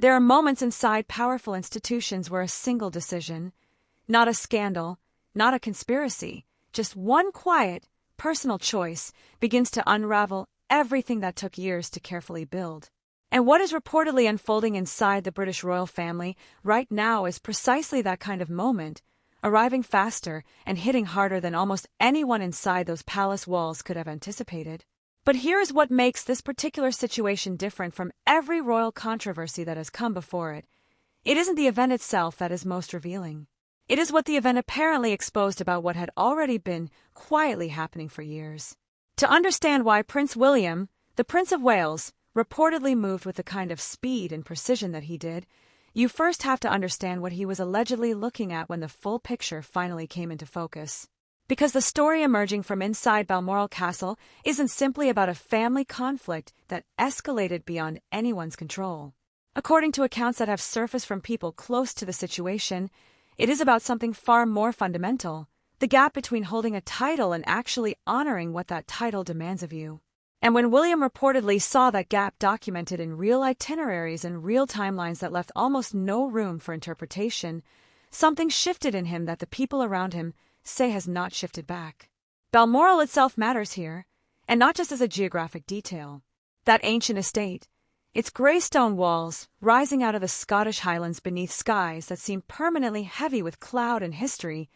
There are moments inside powerful institutions where a single decision, not a scandal, not a conspiracy, just one quiet, personal choice, begins to unravel everything that took years to carefully build. And what is reportedly unfolding inside the British royal family right now is precisely that kind of moment, arriving faster and hitting harder than almost anyone inside those palace walls could have anticipated. But here is what makes this particular situation different from every royal controversy that has come before it. It isn't the event itself that is most revealing. It is what the event apparently exposed about what had already been quietly happening for years. To understand why Prince William, the Prince of Wales, reportedly moved with the kind of speed and precision that he did, you first have to understand what he was allegedly looking at when the full picture finally came into focus. Because the story emerging from inside Balmoral Castle isn't simply about a family conflict that escalated beyond anyone's control. According to accounts that have surfaced from people close to the situation, it is about something far more fundamental, the gap between holding a title and actually honoring what that title demands of you. And when William reportedly saw that gap documented in real itineraries and real timelines that left almost no room for interpretation, something shifted in him that the people around him say has not shifted back. Balmoral itself matters here, and not just as a geographic detail. That ancient estate, its grey stone walls rising out of the Scottish Highlands beneath skies that seem permanently heavy with cloud and history,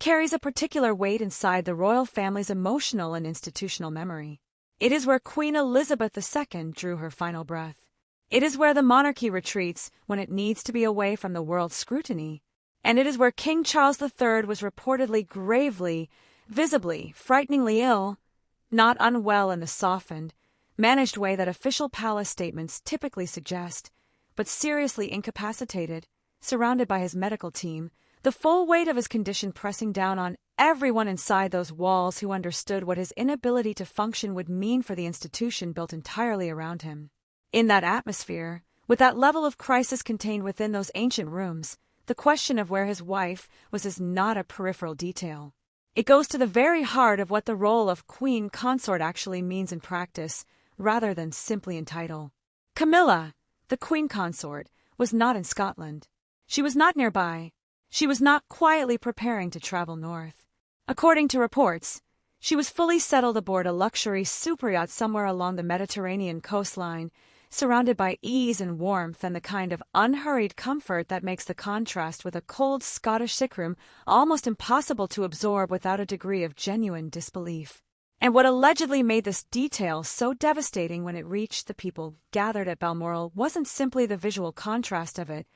carries a particular weight inside the royal family's emotional and institutional memory. It is where Queen Elizabeth II drew her final breath. It is where the monarchy retreats when it needs to be away from the world's scrutiny. And it is where King Charles III was reportedly gravely, visibly, frighteningly ill, not unwell in the softened, managed way that official palace statements typically suggest, but seriously incapacitated, surrounded by his medical team, the full weight of his condition pressing down on everyone inside those walls who understood what his inability to function would mean for the institution built entirely around him. In that atmosphere, with that level of crisis contained within those ancient rooms, the question of where his wife was is not a peripheral detail. It goes to the very heart of what the role of queen consort actually means in practice, rather than simply in title. Camilla, the queen consort, was not in Scotland. She was not nearby. She was not quietly preparing to travel north. According to reports, she was fully settled aboard a luxury superyacht somewhere along the Mediterranean coastline, surrounded by ease and warmth and the kind of unhurried comfort that makes the contrast with a cold Scottish sickroom almost impossible to absorb without a degree of genuine disbelief. And what allegedly made this detail so devastating when it reached the people gathered at Balmoral wasn't simply the visual contrast of it,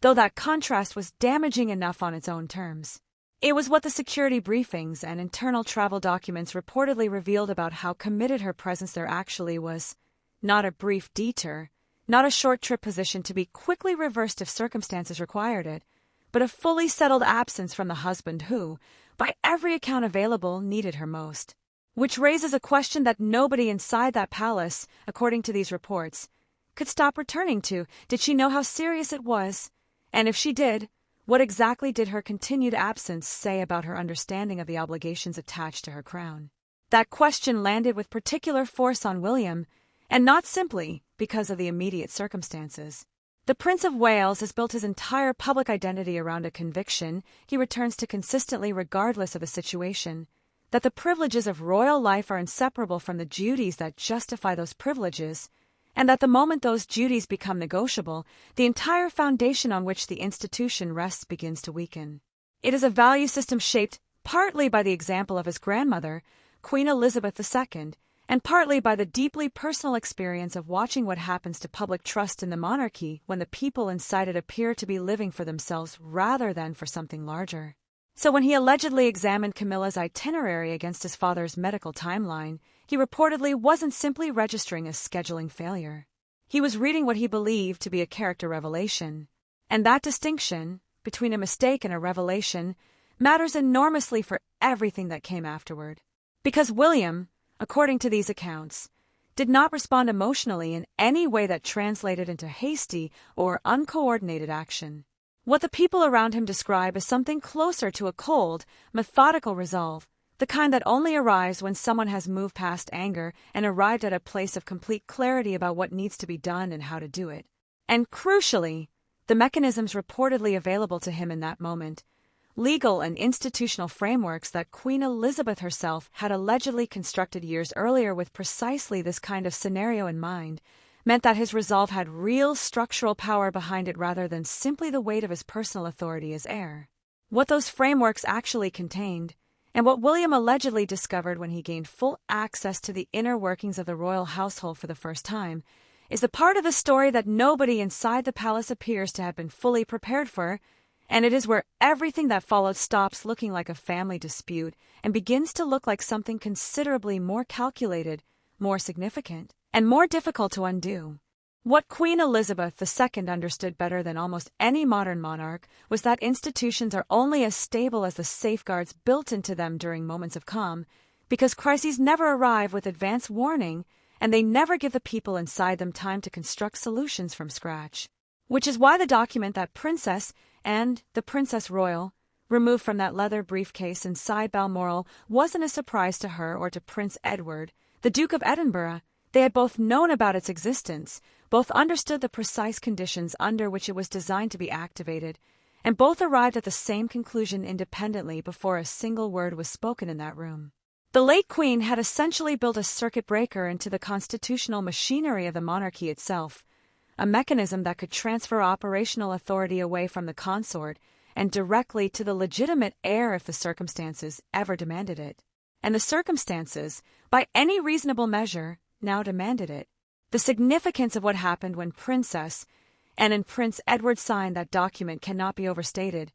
though that contrast was damaging enough on its own terms. It was what the security briefings and internal travel documents reportedly revealed about how committed her presence there actually was. Not a brief detour, not a short trip position to be quickly reversed if circumstances required it, but a fully settled absence from the husband who, by every account available, needed her most. Which raises a question that nobody inside that palace, according to these reports, could stop returning to. Did she know how serious it was? And if she did, what exactly did her continued absence say about her understanding of the obligations attached to her crown? That question landed with particular force on William, and not simply because of the immediate circumstances. The Prince of Wales has built his entire public identity around a conviction he returns to consistently regardless of the situation, that the privileges of royal life are inseparable from the duties that justify those privileges, and that the moment those duties become negotiable, the entire foundation on which the institution rests begins to weaken. It is a value system shaped partly by the example of his grandmother, Queen Elizabeth II, and partly by the deeply personal experience of watching what happens to public trust in the monarchy when the people inside it appear to be living for themselves rather than for something larger. So when he allegedly examined Camilla's itinerary against his father's medical timeline, he reportedly wasn't simply registering a scheduling failure. He was reading what he believed to be a character revelation. And that distinction, between a mistake and a revelation, matters enormously for everything that came afterward. Because William, according to these accounts, did not respond emotionally in any way that translated into hasty or uncoordinated action. What the people around him describe as something closer to a cold, methodical resolve, the kind that only arrives when someone has moved past anger and arrived at a place of complete clarity about what needs to be done and how to do it. And crucially, the mechanisms reportedly available to him in that moment, legal and institutional frameworks that Queen Elizabeth herself had allegedly constructed years earlier with precisely this kind of scenario in mind, meant that his resolve had real structural power behind it rather than simply the weight of his personal authority as heir. What those frameworks actually contained, and what William allegedly discovered when he gained full access to the inner workings of the royal household for the first time, is the part of the story that nobody inside the palace appears to have been fully prepared for, and it is where everything that followed stops looking like a family dispute and begins to look like something considerably more calculated, more significant, and more difficult to undo. What Queen Elizabeth II understood better than almost any modern monarch was that institutions are only as stable as the safeguards built into them during moments of calm, because crises never arrive with advance warning, and they never give the people inside them time to construct solutions from scratch. Which is why the document that Princess and the Princess Royal removed from that leather briefcase inside Balmoral wasn't a surprise to her or to Prince Edward, the Duke of Edinburgh. They had both known about its existence, both understood the precise conditions under which it was designed to be activated, and both arrived at the same conclusion independently before a single word was spoken in that room. The late Queen had essentially built a circuit breaker into the constitutional machinery of the monarchy itself, a mechanism that could transfer operational authority away from the consort and directly to the legitimate heir if the circumstances ever demanded it. And the circumstances, by any reasonable measure, now demanded it. The significance of what happened when Princess and Prince Edward signed that document cannot be overstated,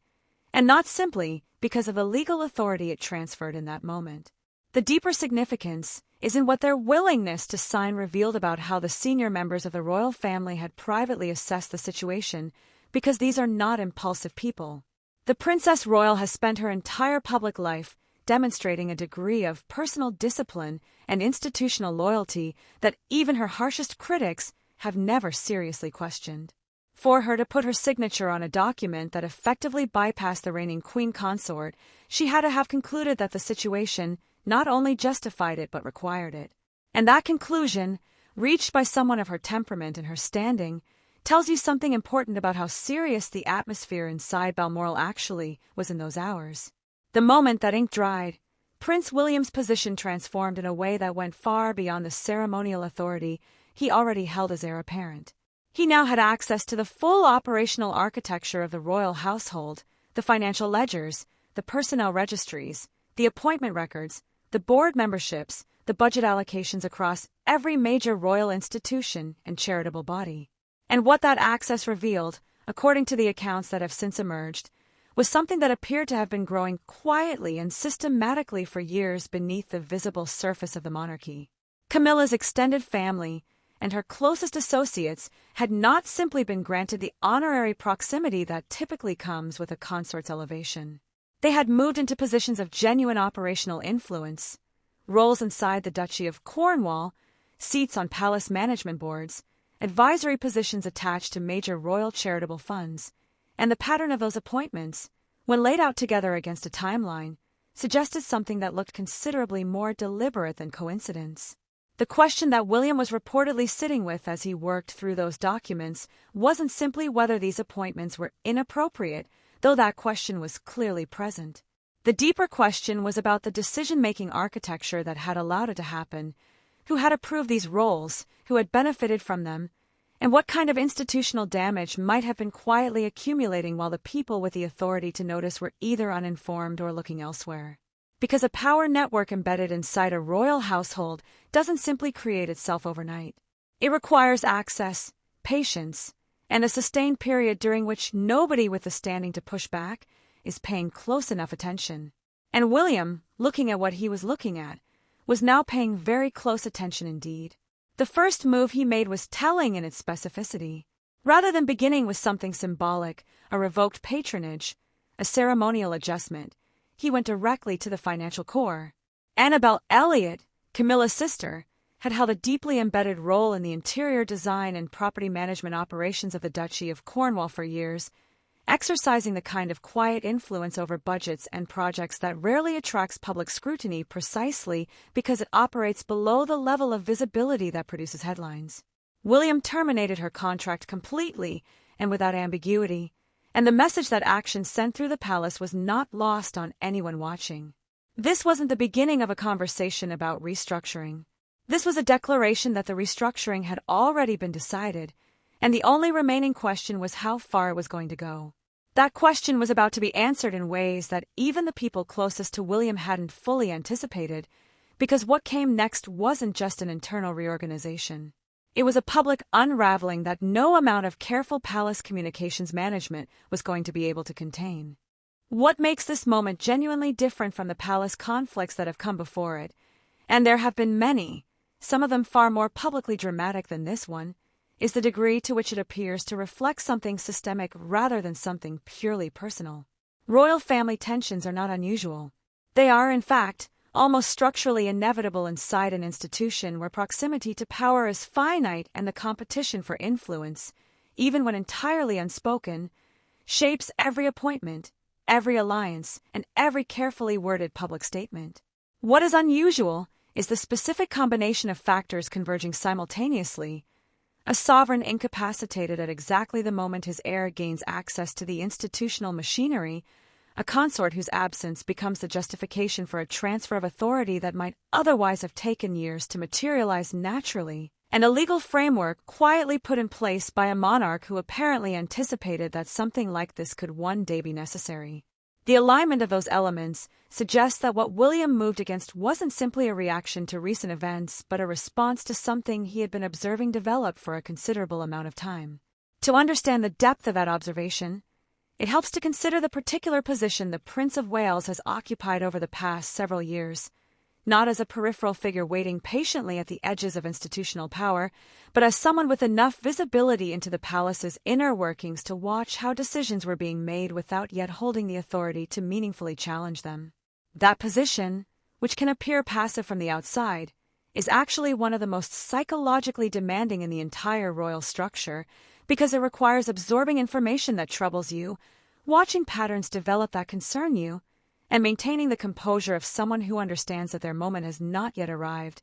and not simply because of the legal authority it transferred in that moment. The deeper significance is in what their willingness to sign revealed about how the senior members of the royal family had privately assessed the situation, because these are not impulsive people. The Princess Royal has spent her entire public life demonstrating a degree of personal discipline and institutional loyalty that even her harshest critics have never seriously questioned. For her to put her signature on a document that effectively bypassed the reigning queen consort, she had to have concluded that the situation not only justified it but required it. And that conclusion, reached by someone of her temperament and her standing, tells you something important about how serious the atmosphere inside Balmoral actually was in those hours. The moment that ink dried, Prince William's position transformed in a way that went far beyond the ceremonial authority he already held as heir apparent. He now had access to the full operational architecture of the royal household, the financial ledgers, the personnel registries, the appointment records, the board memberships, the budget allocations across every major royal institution and charitable body. And what that access revealed, according to the accounts that have since emerged, was something that appeared to have been growing quietly and systematically for years beneath the visible surface of the monarchy. Camilla's extended family and her closest associates had not simply been granted the honorary proximity that typically comes with a consort's elevation. They had moved into positions of genuine operational influence, roles inside the Duchy of Cornwall, seats on palace management boards, advisory positions attached to major royal charitable funds, and the pattern of those appointments, when laid out together against a timeline, suggested something that looked considerably more deliberate than coincidence. The question that William was reportedly sitting with as he worked through those documents wasn't simply whether these appointments were inappropriate, though that question was clearly present. The deeper question was about the decision-making architecture that had allowed it to happen, who had approved these roles, who had benefited from them, and what kind of institutional damage might have been quietly accumulating while the people with the authority to notice were either uninformed or looking elsewhere. Because a power network embedded inside a royal household doesn't simply create itself overnight. It requires access, patience, and a sustained period during which nobody with the standing to push back is paying close enough attention. And William, looking at what he was looking at, was now paying very close attention indeed. The first move he made was telling in its specificity. Rather than beginning with something symbolic, a revoked patronage, a ceremonial adjustment, he went directly to the financial core. Annabel Elliot, Camilla's sister, had held a deeply embedded role in the interior design and property management operations of the Duchy of Cornwall for years, exercising the kind of quiet influence over budgets and projects that rarely attracts public scrutiny precisely because it operates below the level of visibility that produces headlines. William terminated her contract completely and without ambiguity, and the message that action sent through the palace was not lost on anyone watching. This wasn't the beginning of a conversation about restructuring. This was a declaration that the restructuring had already been decided, and the only remaining question was how far it was going to go. That question was about to be answered in ways that even the people closest to William hadn't fully anticipated, because what came next wasn't just an internal reorganization. It was a public unraveling that no amount of careful palace communications management was going to be able to contain. What makes this moment genuinely different from the palace conflicts that have come before it, and there have been many, some of them far more publicly dramatic than this one, is the degree to which it appears to reflect something systemic rather than something purely personal. Royal family tensions are not unusual. They are, in fact, almost structurally inevitable inside an institution where proximity to power is finite and the competition for influence, even when entirely unspoken, shapes every appointment, every alliance, and every carefully worded public statement. What is unusual is the specific combination of factors converging simultaneously: a sovereign incapacitated at exactly the moment his heir gains access to the institutional machinery, a consort whose absence becomes the justification for a transfer of authority that might otherwise have taken years to materialize naturally, and a legal framework quietly put in place by a monarch who apparently anticipated that something like this could one day be necessary. The alignment of those elements suggests that what William moved against wasn't simply a reaction to recent events, but a response to something he had been observing develop for a considerable amount of time. To understand the depth of that observation, it helps to consider the particular position the Prince of Wales has occupied over the past several years, not as a peripheral figure waiting patiently at the edges of institutional power, but as someone with enough visibility into the palace's inner workings to watch how decisions were being made without yet holding the authority to meaningfully challenge them. That position, which can appear passive from the outside, is actually one of the most psychologically demanding in the entire royal structure, because it requires absorbing information that troubles you, watching patterns develop that concern you, and maintaining the composure of someone who understands that their moment has not yet arrived,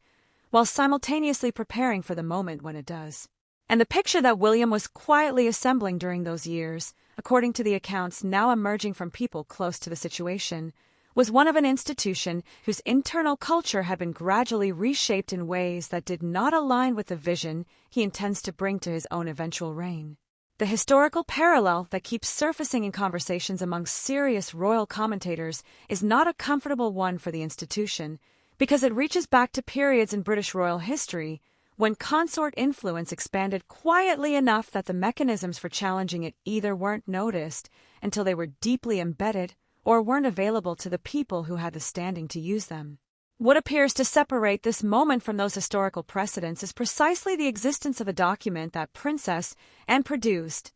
while simultaneously preparing for the moment when it does. And the picture that William was quietly assembling during those years, according to the accounts now emerging from people close to the situation, was one of an institution whose internal culture had been gradually reshaped in ways that did not align with the vision he intends to bring to his own eventual reign. The historical parallel that keeps surfacing in conversations among serious royal commentators is not a comfortable one for the institution, because it reaches back to periods in British royal history when consort influence expanded quietly enough that the mechanisms for challenging it either weren't noticed until they were deeply embedded or weren't available to the people who had the standing to use them. What appears to separate this moment from those historical precedents is precisely the existence of a document that Princess and produced,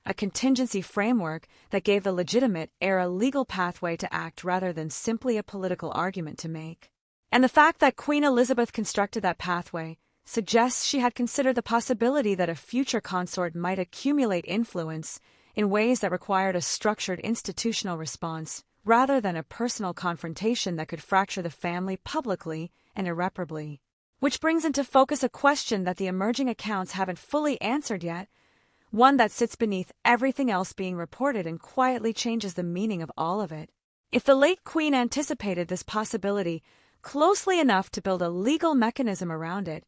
a contingency framework that gave the legitimate heir a legal pathway to act rather than simply a political argument to make. And the fact that Queen Elizabeth constructed that pathway suggests she had considered the possibility that a future consort might accumulate influence in ways that required a structured institutional response, rather than a personal confrontation that could fracture the family publicly and irreparably. Which brings into focus a question that the emerging accounts haven't fully answered yet, one that sits beneath everything else being reported and quietly changes the meaning of all of it. If the late Queen anticipated this possibility closely enough to build a legal mechanism around it,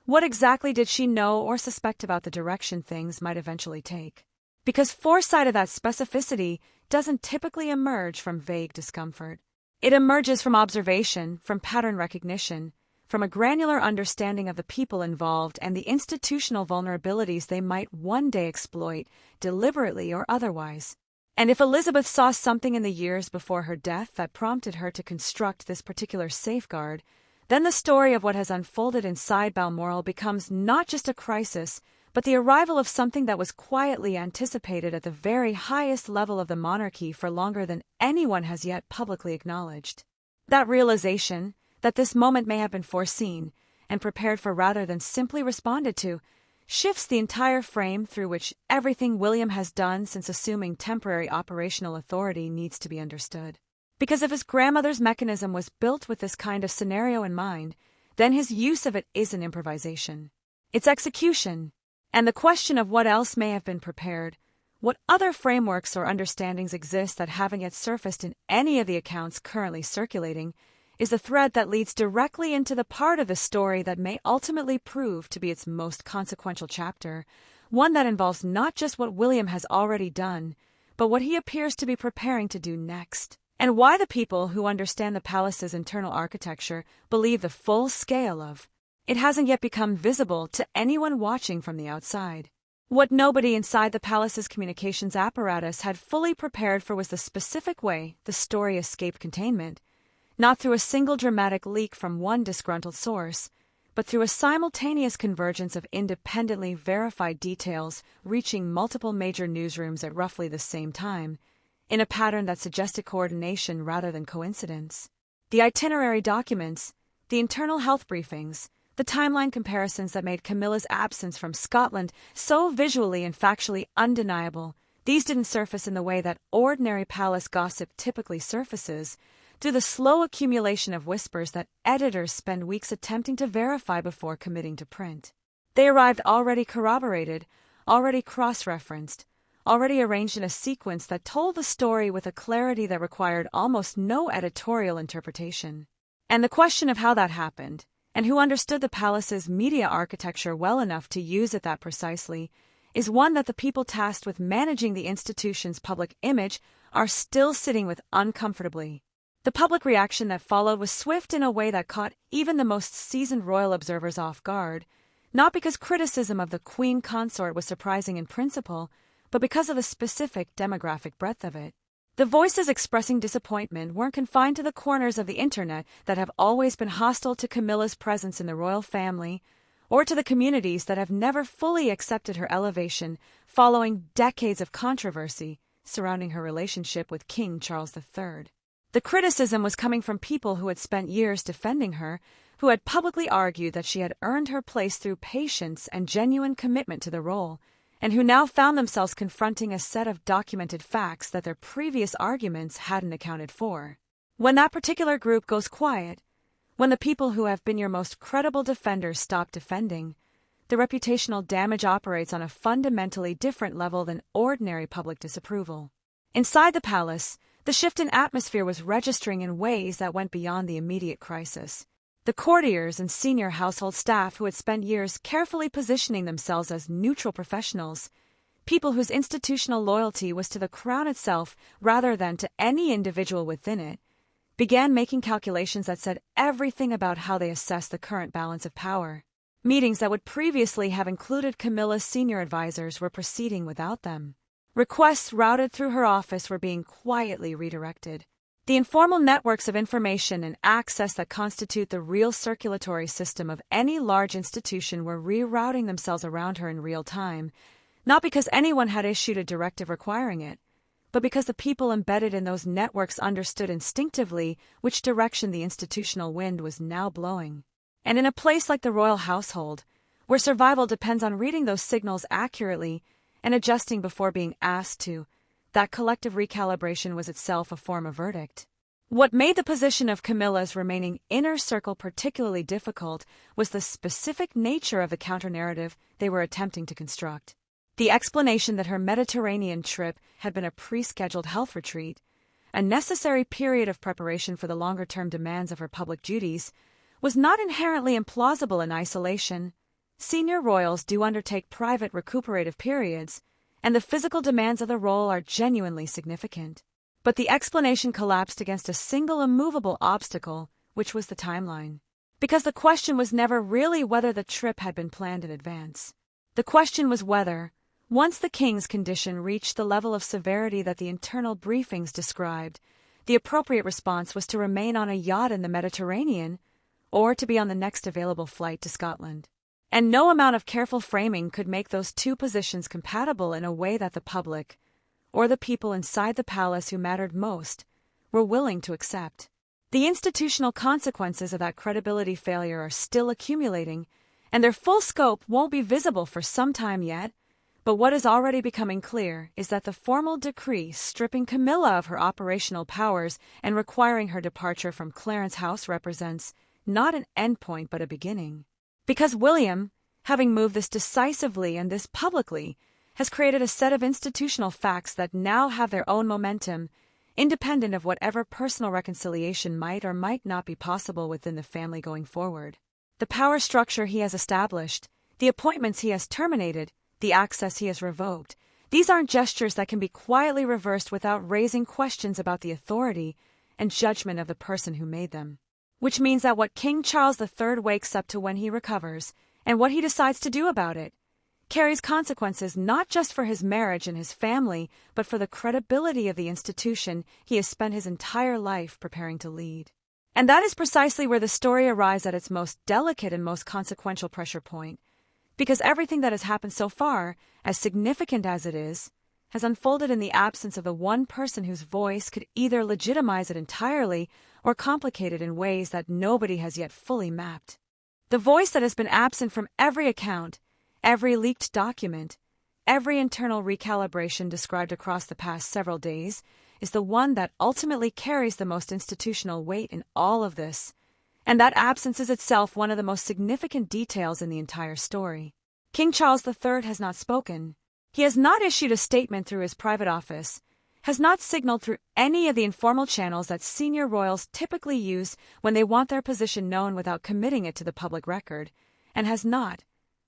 what exactly did she know or suspect about the direction things might eventually take? Because foresight of that specificity doesn't typically emerge from vague discomfort. It emerges from observation, from pattern recognition, from a granular understanding of the people involved and the institutional vulnerabilities they might one day exploit, deliberately or otherwise. And if Elizabeth saw something in the years before her death that prompted her to construct this particular safeguard, then the story of what has unfolded inside Balmoral becomes not just a crisis, but the arrival of something that was quietly anticipated at the very highest level of the monarchy for longer than anyone has yet publicly acknowledged. That realization, that this moment may have been foreseen and prepared for rather than simply responded to, shifts the entire frame through which everything William has done since assuming temporary operational authority needs to be understood. Because if his grandmother's mechanism was built with this kind of scenario in mind, then his use of it isn't improvisation. It's execution. And the question of what else may have been prepared, what other frameworks or understandings exist that haven't yet surfaced in any of the accounts currently circulating, is the thread that leads directly into the part of the story that may ultimately prove to be its most consequential chapter, one that involves not just what William has already done, but what he appears to be preparing to do next, and why the people who understand the palace's internal architecture believe the full scale of it hasn't yet become visible to anyone watching from the outside. What nobody inside the palace's communications apparatus had fully prepared for was the specific way the story escaped containment, not through a single dramatic leak from one disgruntled source, but through a simultaneous convergence of independently verified details reaching multiple major newsrooms at roughly the same time, in a pattern that suggested coordination rather than coincidence. The itinerary documents, the internal health briefings, the timeline comparisons that made Camilla's absence from Scotland so visually and factually undeniable, these didn't surface in the way that ordinary palace gossip typically surfaces, through the slow accumulation of whispers that editors spend weeks attempting to verify before committing to print. They arrived already corroborated, already cross-referenced, already arranged in a sequence that told the story with a clarity that required almost no editorial interpretation. And the question of how that happened, and who understood the palace's media architecture well enough to use it that precisely, is one that the people tasked with managing the institution's public image are still sitting with uncomfortably. The public reaction that followed was swift in a way that caught even the most seasoned royal observers off guard, not because criticism of the Queen consort was surprising in principle, but because of the specific demographic breadth of it. The voices expressing disappointment weren't confined to the corners of the internet that have always been hostile to Camilla's presence in the royal family, or to the communities that have never fully accepted her elevation following decades of controversy surrounding her relationship with King Charles III. The criticism was coming from people who had spent years defending her, who had publicly argued that she had earned her place through patience and genuine commitment to the role, and who now found themselves confronting a set of documented facts that their previous arguments hadn't accounted for. When that particular group goes quiet, when the people who have been your most credible defenders stop defending, the reputational damage operates on a fundamentally different level than ordinary public disapproval. Inside the palace, the shift in atmosphere was registering in ways that went beyond the immediate crisis. The courtiers and senior household staff who had spent years carefully positioning themselves as neutral professionals, people whose institutional loyalty was to the crown itself rather than to any individual within it, began making calculations that said everything about how they assessed the current balance of power. Meetings that would previously have included Camilla's senior advisors were proceeding without them. Requests routed through her office were being quietly redirected. The informal networks of information and access that constitute the real circulatory system of any large institution were rerouting themselves around her in real time, not because anyone had issued a directive requiring it, but because the people embedded in those networks understood instinctively which direction the institutional wind was now blowing. And in a place like the royal household, where survival depends on reading those signals accurately and adjusting before being asked to, that collective recalibration was itself a form of verdict. What made the position of Camilla's remaining inner circle particularly difficult was the specific nature of the counter-narrative they were attempting to construct. The explanation that her Mediterranean trip had been a pre-scheduled health retreat, a necessary period of preparation for the longer-term demands of her public duties, was not inherently implausible in isolation. Senior royals do undertake private recuperative periods, and the physical demands of the role are genuinely significant. But the explanation collapsed against a single immovable obstacle, which was the timeline. Because the question was never really whether the trip had been planned in advance. The question was whether, once the king's condition reached the level of severity that the internal briefings described, the appropriate response was to remain on a yacht in the Mediterranean, or to be on the next available flight to Scotland. And no amount of careful framing could make those two positions compatible in a way that the public, or the people inside the palace who mattered most, were willing to accept. The institutional consequences of that credibility failure are still accumulating, and their full scope won't be visible for some time yet, but what is already becoming clear is that the formal decree stripping Camilla of her operational powers and requiring her departure from Clarence House represents not an endpoint but a beginning. Because William, having moved this decisively and this publicly, has created a set of institutional facts that now have their own momentum, independent of whatever personal reconciliation might or might not be possible within the family going forward. The power structure he has established, the appointments he has terminated, the access he has revoked, these aren't gestures that can be quietly reversed without raising questions about the authority and judgment of the person who made them. Which means that what King Charles III wakes up to when he recovers, and what he decides to do about it, carries consequences not just for his marriage and his family, but for the credibility of the institution he has spent his entire life preparing to lead. And that is precisely where the story arrives at its most delicate and most consequential pressure point, because everything that has happened so far, as significant as it is, has unfolded in the absence of the one person whose voice could either legitimize it entirely or complicate it in ways that nobody has yet fully mapped. The voice that has been absent from every account, every leaked document, every internal recalibration described across the past several days, is the one that ultimately carries the most institutional weight in all of this, and that absence is itself one of the most significant details in the entire story. King Charles III has not spoken. He has not issued a statement through his private office, has not signaled through any of the informal channels that senior royals typically use when they want their position known without committing it to the public record, and has not,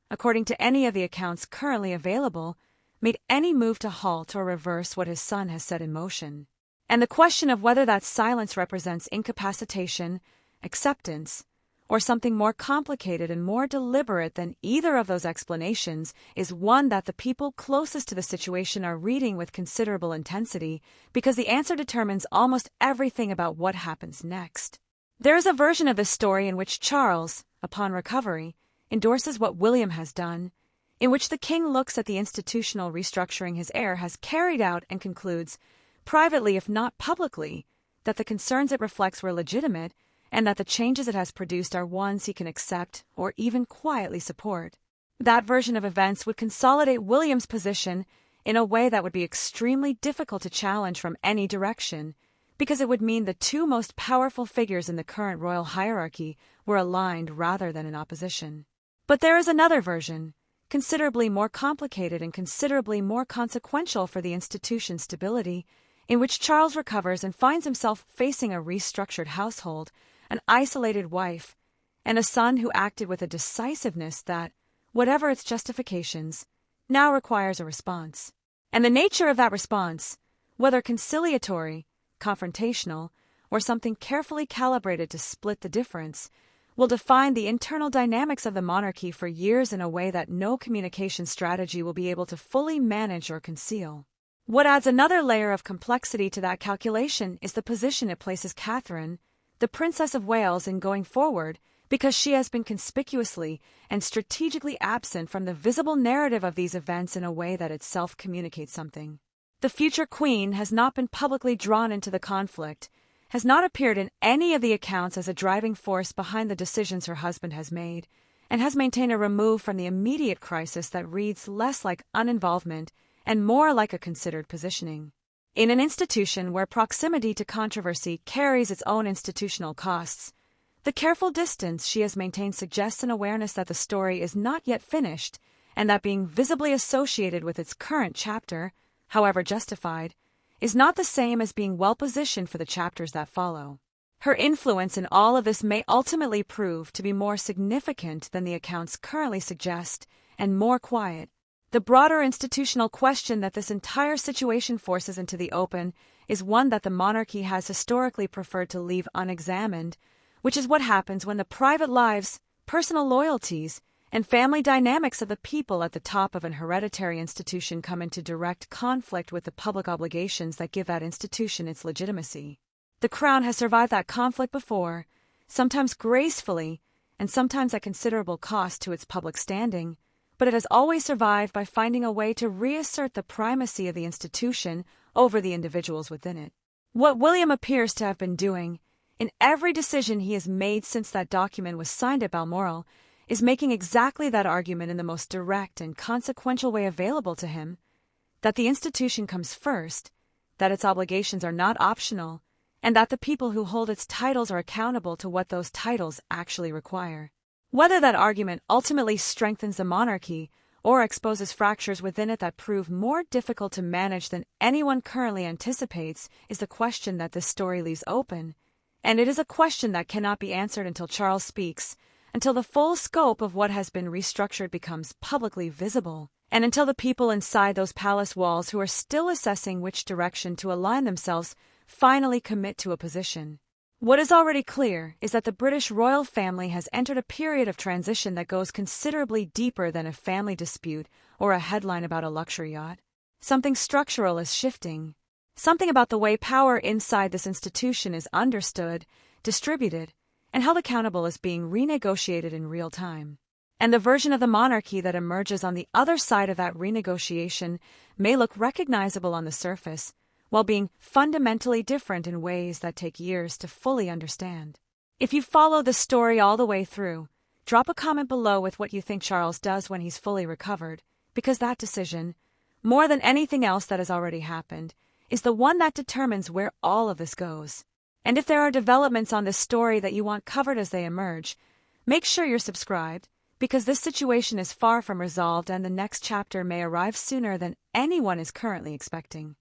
according to any of the accounts currently available, made any move to halt or reverse what his son has set in motion. And the question of whether that silence represents incapacitation, acceptance, or something more complicated and more deliberate than either of those explanations is one that the people closest to the situation are reading with considerable intensity, because the answer determines almost everything about what happens next. There is a version of this story in which Charles, upon recovery, endorses what William has done, in which the king looks at the institutional restructuring his heir has carried out and concludes, privately if not publicly, that the concerns it reflects were legitimate, and that the changes it has produced are ones he can accept or even quietly support. That version of events would consolidate William's position in a way that would be extremely difficult to challenge from any direction, because it would mean the two most powerful figures in the current royal hierarchy were aligned rather than in opposition. But there is another version, considerably more complicated and considerably more consequential for the institution's stability, in which Charles recovers and finds himself facing a restructured household, an isolated wife, and a son who acted with a decisiveness that, whatever its justifications, now requires a response. And the nature of that response, whether conciliatory, confrontational, or something carefully calibrated to split the difference, will define the internal dynamics of the monarchy for years in a way that no communication strategy will be able to fully manage or conceal. What adds another layer of complexity to that calculation is the position it places Catherine, the Princess of Wales, in going forward, because she has been conspicuously and strategically absent from the visible narrative of these events in a way that itself communicates something. The future queen has not been publicly drawn into the conflict, has not appeared in any of the accounts as a driving force behind the decisions her husband has made, and has maintained a remove from the immediate crisis that reads less like uninvolvement and more like a considered positioning. In an institution where proximity to controversy carries its own institutional costs, the careful distance she has maintained suggests an awareness that the story is not yet finished, and that being visibly associated with its current chapter, however justified, is not the same as being well-positioned for the chapters that follow. Her influence in all of this may ultimately prove to be more significant than the accounts currently suggest, and more quiet. The broader institutional question that this entire situation forces into the open is one that the monarchy has historically preferred to leave unexamined, which is what happens when the private lives, personal loyalties, and family dynamics of the people at the top of an hereditary institution come into direct conflict with the public obligations that give that institution its legitimacy. The crown has survived that conflict before, sometimes gracefully, and sometimes at considerable cost to its public standing, but it has always survived by finding a way to reassert the primacy of the institution over the individuals within it. What William appears to have been doing, in every decision he has made since that document was signed at Balmoral, is making exactly that argument in the most direct and consequential way available to him, that the institution comes first, that its obligations are not optional, and that the people who hold its titles are accountable to what those titles actually require. Whether that argument ultimately strengthens the monarchy or exposes fractures within it that prove more difficult to manage than anyone currently anticipates is the question that this story leaves open. And it is a question that cannot be answered until Charles speaks, until the full scope of what has been restructured becomes publicly visible, and until the people inside those palace walls who are still assessing which direction to align themselves finally commit to a position. What is already clear is that the British royal family has entered a period of transition that goes considerably deeper than a family dispute or a headline about a luxury yacht. Something structural is shifting. Something about the way power inside this institution is understood, distributed, and held accountable is being renegotiated in real time. And the version of the monarchy that emerges on the other side of that renegotiation may look recognizable on the surface, while being fundamentally different in ways that take years to fully understand. If you follow the story all the way through, drop a comment below with what you think Charles does when he's fully recovered, because that decision, more than anything else that has already happened, is the one that determines where all of this goes. And if there are developments on this story that you want covered as they emerge, make sure you're subscribed, because this situation is far from resolved and the next chapter may arrive sooner than anyone is currently expecting.